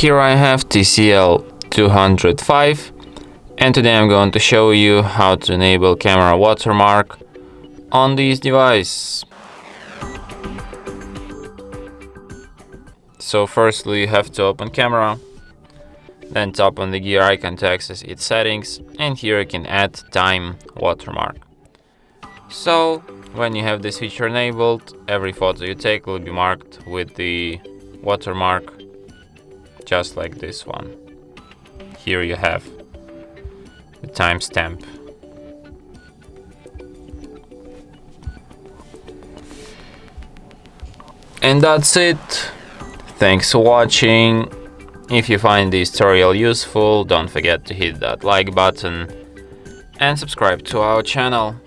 Here I have TCL 205, and today I'm going to show you how to enable camera watermark on this device. So firstly you have to open camera, then tap on the gear icon to access its settings, and here you can add time watermark. So when you have this feature enabled, every photo you take will be marked with the watermark, just like this one. Here you have the timestamp. And that's it. Thanks for watching. If you find this tutorial useful, don't forget to hit that like button and subscribe to our channel.